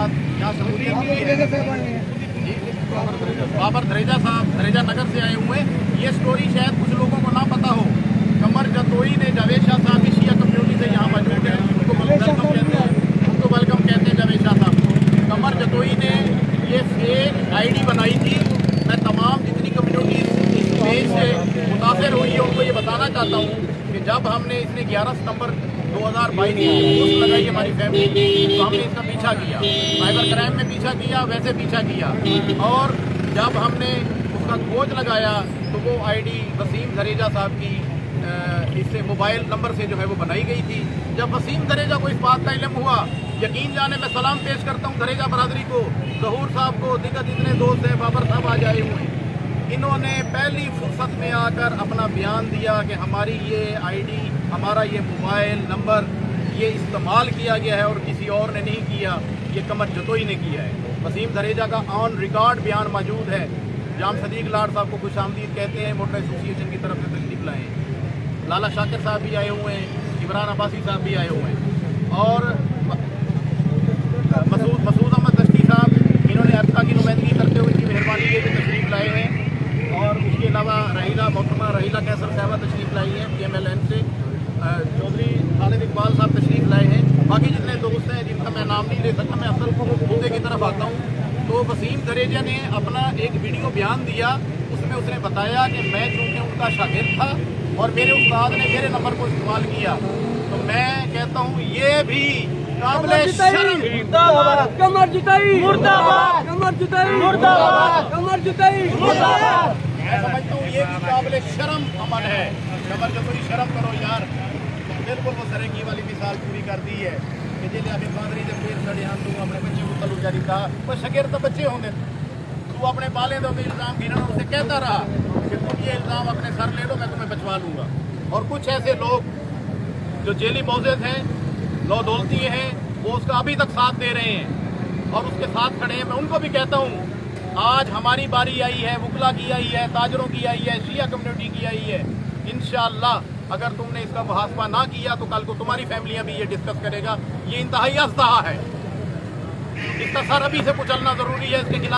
साथ यहाँ शमूलियत की है। बाबर दरेजा साहब दरेजा नगर से आए हुए हैं। ये स्टोरी शायद कुछ लोगों को ना पता हो। कमर जतोई ने जावेद शाह साहब की शिया कम्युनिटी से यहाँ मौजूद है, उनको वेलकम कहते हैं जावेद शाह साहब। कमर जतोई ने ये फेक आईडी बनाई थी। मैं तमाम जितनी कम्युनिटी इस पेज से मुतासर हुई है उनको ये बताना चाहता हूँ कि जब हमने इसने 11 सितंबर 2022 को पोस्ट लगाई हमारी फैमिली, तो हमने इसका पीछा किया, साइबर क्राइम में पीछा किया, वैसे पीछा किया। और जब हमने उसका खोज लगाया तो वो आईडी वसीम दरेजा साहब की इससे मोबाइल नंबर से जो है वो बनाई गई थी। जब वसीम दरेजा को इस बात का इल्म हुआ, यकीन जाने मैं सलाम पेश करता हूँ दरेजा बरादरी को, जहूर साहब को, दिक्कत इतने दोस्त हैं, बाबर साहब आज आए हुए हैं। इन्होंने पहली फुर्सत में आकर अपना बयान दिया कि हमारी ये आईडी, हमारा ये मोबाइल नंबर ये इस्तेमाल किया गया है और किसी और ने नहीं किया, ये कमर जतोई ने किया है। वसीम दरेजा का ऑन रिकॉर्ड बयान मौजूद है। जाम सदीक लाड साहब को खुशामदीद कहते हैं, मोटर एसोसिएशन की तरफ से तशरीफ लाए हैं। लाला शाकिर साहब भी आए हुए हैं, इमरान अब्बासी साहब भी आए हुए हैं, और मसूद अहमद दश्ती साहब, इन्होंने अफ्ता की नुमाइंदगी करते हुए इनकी मेहरबानी के तशरीफ लाए हैं। और उसके अलावा मोहतरमा रहीला कैसर साहबा तशरीफ लाई हैं PMLN से, चौधरी खालिद इकबाल साहब तशरीफ लाए हैं। बाकी जितने दोस्त हैं जिनका मैं नाम नहीं ले सकता, मैं असल मुद्दे की तरफ आता हूँ। तो वसीम दरेजा ने अपना एक वीडियो बयान दिया, उसमें उसने बताया कि मैं चूँकि उनका शागिर्द था और मेरे उस्ताद ने मेरे नंबर को इस्तेमाल किया, तो मैं कहता हूँ ये भी काबिले शर्म। कमर जुताई मुर्दाबाद, कमर जुताई मुर्दाबाद, कमर जुताई मुर्दाबाद। मैं समझता हूँ ये भी काबिले शर्म अमल है। कमर जतोई शर्म करो यार। बिल्कुल वो सरेगी वाली मिसाल पूरी कर दी है कि जिले अभी फादरी से फिर सड़े हाँ तू अपने बच्चे को तलू जारी था, वो शगिर्द तो बच्चे होंगे, तू अपने पाले दो इल्ज़ाम गिरना, उसे कहता रहा कि तुम ये इल्ज़ाम अपने सर ले लो, मैं तुम्हें बचवा लूँगा। और कुछ ऐसे लोग जो जेली मौजूद हैं, लो दौलती हैं, वो उसका अभी तक साथ दे रहे हैं और उसके साथ खड़े हैं। मैं उनको भी कहता हूँ आज हमारी बारी आई है, वकला की आई है, ताजरों की आई है, शिया कम्युनिटी की आई है। इंशाअल्लाह अगर तुमने इसका मुहासबा ना किया तो कल को तुम्हारी फैमिलियां भी ये डिस्कस करेगा। ये इंतहाई अस्तहा है, इसका सर अभी से कुचलना जरूरी है। इसके खिलाफ